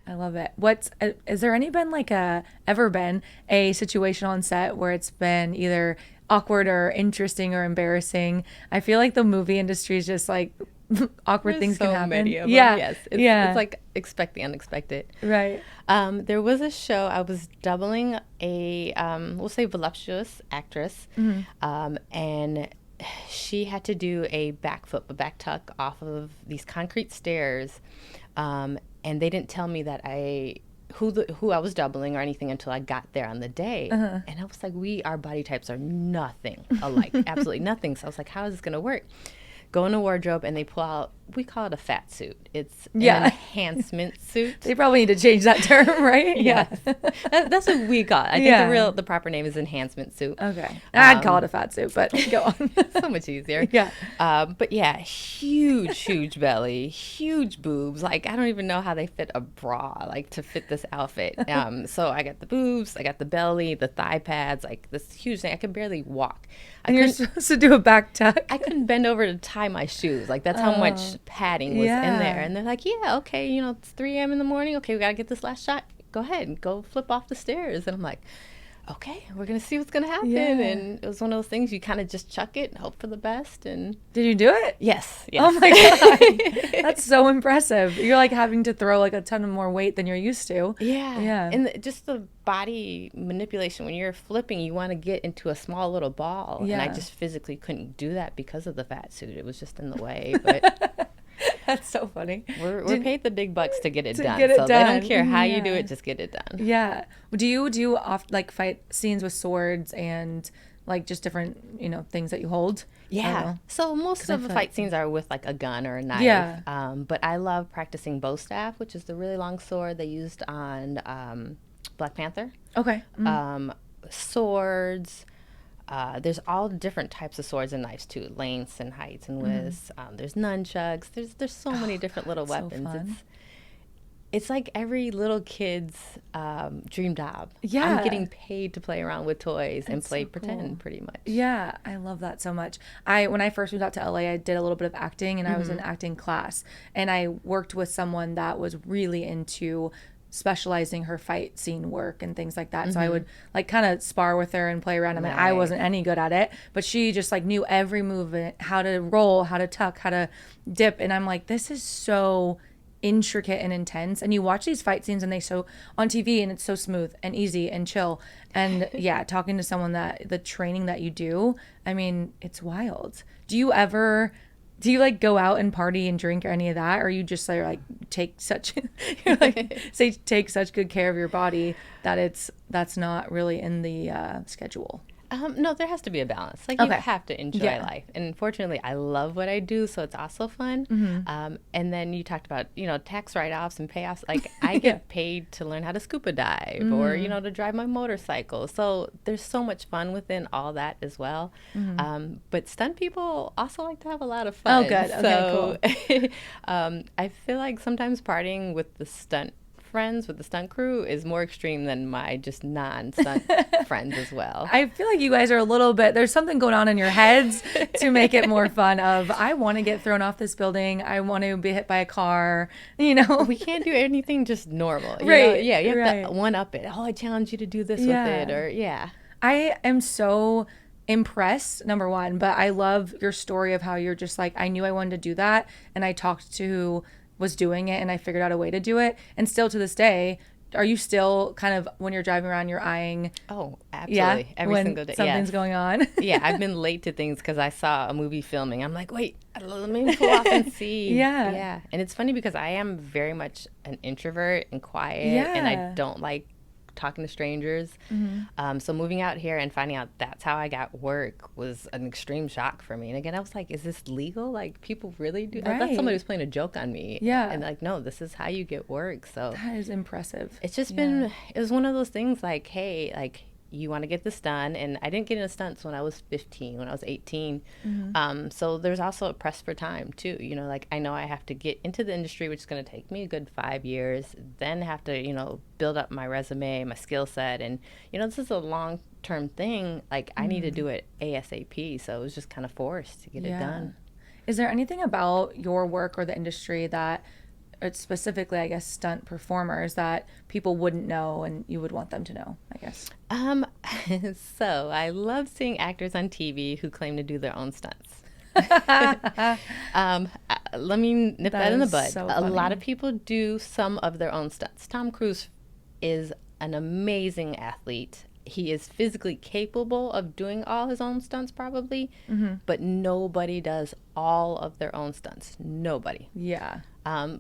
I love it. Is there ever been a situation on set where it's been either awkward or interesting or embarrassing? I feel like the movie industry is just like awkward There's things can so happen. many of them. Yeah. Yes, it's Yeah. like expect the unexpected. Right. There was a show I was doubling a we'll say voluptuous actress, and she had to do a backflip, a back tuck off of these concrete stairs, and they didn't tell me that who I was doubling or anything until I got there on the day. And I was like, our body types are nothing alike, absolutely nothing. So I was like, how is this going to work? Go in a wardrobe and they pull out, we call it a fat suit. It's an enhancement suit. They probably need to change that term, right? Yeah. That's what we call it. I think the proper name is enhancement suit. Okay. I'd call it a fat suit, but go on. So much easier. Yeah. But yeah, huge belly, huge boobs. Like, I don't even know how they fit a bra, like, to fit this outfit. So I got the boobs, I got the belly, the thigh pads, like this huge thing. I could barely walk. And you're supposed to do a back tuck. I couldn't bend over to tie my shoes. Like, that's how much padding was in there. And they're like, yeah, okay, it's 3 a.m. in the morning. Okay, we got to get this last shot. Go ahead and go flip off the stairs. And I'm like, okay, we're going to see what's going to happen. Yeah. And it was one of those things you kind of just chuck it and hope for the best. And did you do it? Yes. Oh my God. That's so impressive. You're like having to throw like a ton of more weight than you're used to. Yeah. Yeah. And just the body manipulation, when you're flipping, you want to get into a small little ball. Yeah. And I just physically couldn't do that because of the fat suit. It was just in the way. But that's so funny. We're paid the big bucks to get it done. Get it so done. They don't care how you do it, just get it done. Yeah. Do you like fight scenes with swords and like just different, things that you hold? Yeah. So most of the fight scenes are with like a gun or a knife. Yeah. But I love practicing bow staff, which is the really long sword they used on Black Panther. Okay. Swords. There's all different types of swords and knives too, lengths and heights and widths. There's nunchucks. There's so many different little weapons. Fun. It's like every little kid's dream job. Yeah. I'm getting paid to play around with toys and play pretend pretty much. Yeah, I love that so much. When I first moved out to LA, I did a little bit of acting and I was in acting class. And I worked with someone that was really into specializing her fight scene work and things like that. So I would like kind of spar with her and play around. I mean, I wasn't any good at it, but she just like knew every movement, how to roll, how to tuck, how to dip. And I'm like, this is so intricate and intense. And you watch these fight scenes and on TV and it's so smooth and easy and chill. And yeah, talking to someone that the training that you do, I mean, it's wild. Do you like go out and party and drink or any of that, or you just like take such take such good care of your body that that's not really in the schedule? No, there has to be a balance. Like, you have to enjoy life. And fortunately, I love what I do, so it's also fun. And then you talked about, tax write-offs and payoffs. Like, I get paid to learn how to scuba dive or, to drive my motorcycle. So there's so much fun within all that as well. But stunt people also like to have a lot of fun. Oh, good. Okay, cool. I feel like sometimes partying with the stunt friends, with the stunt crew, is more extreme than my just non-stunt friends as well. I feel like you guys are there's something going on in your heads to make it more fun I want to get thrown off this building. I want to be hit by a car, We can't do anything just normal. Right. Yeah, you have to one-up it. Oh, I challenge you to do this with it, or I am so impressed, number one, but I love your story of how you're just like, I knew I wanted to do that, and I talked to was doing it and I figured out a way to do it. And still to this day, are you still kind of, when you're driving around, you're eyeing? Oh, absolutely. Every single day. Something's going on. Yeah, I've been late to things because I saw a movie filming. I'm like, wait, let me pull off and see. Yeah. And it's funny because I am very much an introvert and quiet, and I don't like talking to strangers. So moving out here and finding out that's how I got work was an extreme shock for me. And again, I was like, is this legal? Like, people really do? I thought somebody was playing a joke on me. Yeah. And like, no, this is how you get work. So that is impressive. It's just it was one of those things like, hey, like, you want to get this done. And I didn't get into stunts when I was 15, when I was 18. So there's also a press for time too. Like, I know I have to get into the industry, which is going to take me a good 5 years, then have to, build up my resume, my skill set. And, this is a long-term thing. Like, I need to do it ASAP. So it was just kind of forced to get it done. Is there anything about your work or the industry that specifically, I guess, stunt performers that people wouldn't know and you would want them to know, I guess? So I love seeing actors on TV who claim to do their own stunts. Let me nip that in the bud. So a funny. lot of people do some of their own stunts. Tom Cruise is an amazing athlete. He is physically capable of doing all his own stunts probably, but nobody does all of their own stunts. Nobody. Yeah.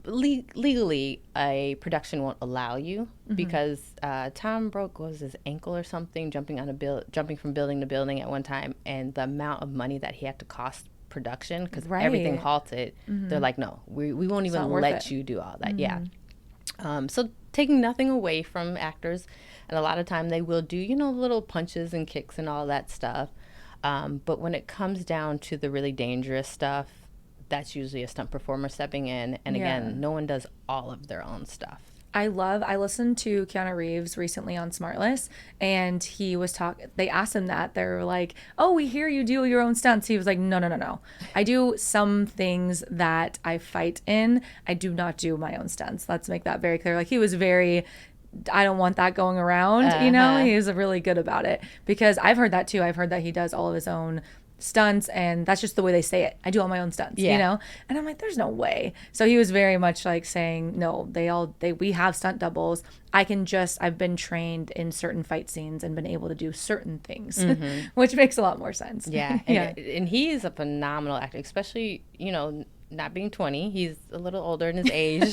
Legally, a production won't allow you because Tom broke, what was his ankle or something, jumping from building to building at one time, and the amount of money that he had to cost production because everything halted. They're like, no, we won't even let you do all that. Yeah. So taking nothing away from actors, and a lot of time they will do, little punches and kicks and all that stuff. But when it comes down to the really dangerous stuff, that's usually a stunt performer stepping in. And again, no one does all of their own stuff. I listened to Keanu Reeves recently on Smartless, and they asked him that. They were like, oh, we hear you do your own stunts. He was like, no. I do some things that I fight in. I do not do my own stunts. Let's make that very clear. Like, he was very, I don't want that going around, He was really good about it, because I've heard that too. I've heard that he does all of his own stunts, and that's just the way they say it. I do all my own stunts, and I'm like, there's no way. So he was very much like saying, no, we have stunt doubles. I've been trained in certain fight scenes and been able to do certain things, which makes a lot more sense. Yeah. And he is a phenomenal actor, especially, not being 20, he's a little older in his age.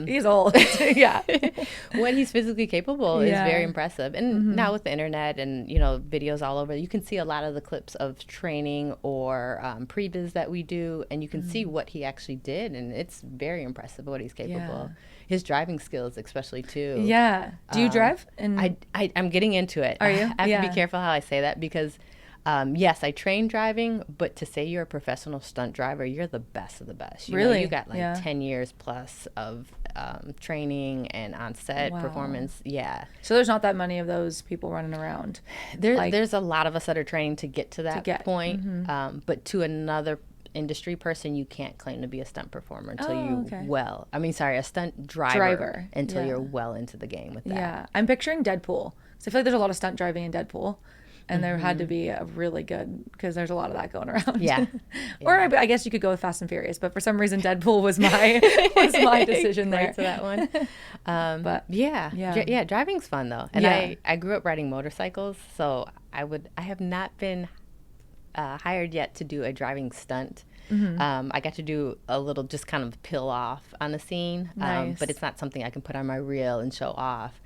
He's old. Yeah. What he's physically capable is very impressive. And now with the internet and, videos all over, you can see a lot of the clips of training or pre-biz that we do, and you can see what he actually did, and it's very impressive what he's capable of. His driving skills especially too. Yeah. Do you drive? I'm getting into it. Are you? I have to be careful how I say that because yes, I train driving, but to say you're a professional stunt driver, you're the best of the best. You got 10 years plus of training and on-set performance. Yeah. So there's not that many of those people running around. There's a lot of us that are training to get to that point, but to another industry person, you can't claim to be a stunt performer until a stunt driver until you're well into the game with that. Yeah. I'm picturing Deadpool. So I feel like there's a lot of stunt driving in Deadpool. And there had to be a really good, because there's a lot of that going around. Yeah. Or I guess you could go with Fast and Furious, but for some reason Deadpool was my decision there. Right to that one. But yeah, driving's fun though. And I grew up riding motorcycles, so I have not been hired yet to do a driving stunt. I got to do a little just kind of peel off on a scene, but it's not something I can put on my reel and show off.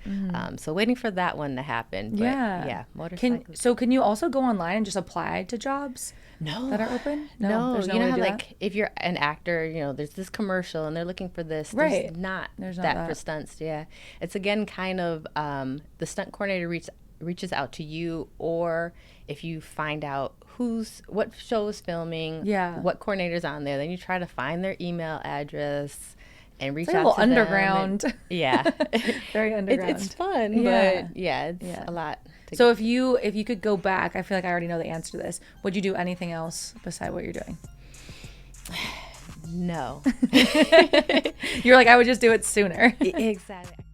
So waiting for that one to happen. But yeah, motorcycles. Can you also go online and just apply to jobs that are open? No, there's no you know how like if you're an actor, there's this commercial and they're looking for this. Right. There's not that for stunts. Yeah, it's again kind of the stunt coordinator reaches out to you, or if you find out what show is filming, what coordinator's on there, then you try to find their email address and reach out to underground. them. Yeah. Very underground. It's fun, but it's a lot. So if you could go back, I feel like I already know the answer to this. Would you do anything else beside what you're doing? No. You're like, I would just do it sooner. Exactly.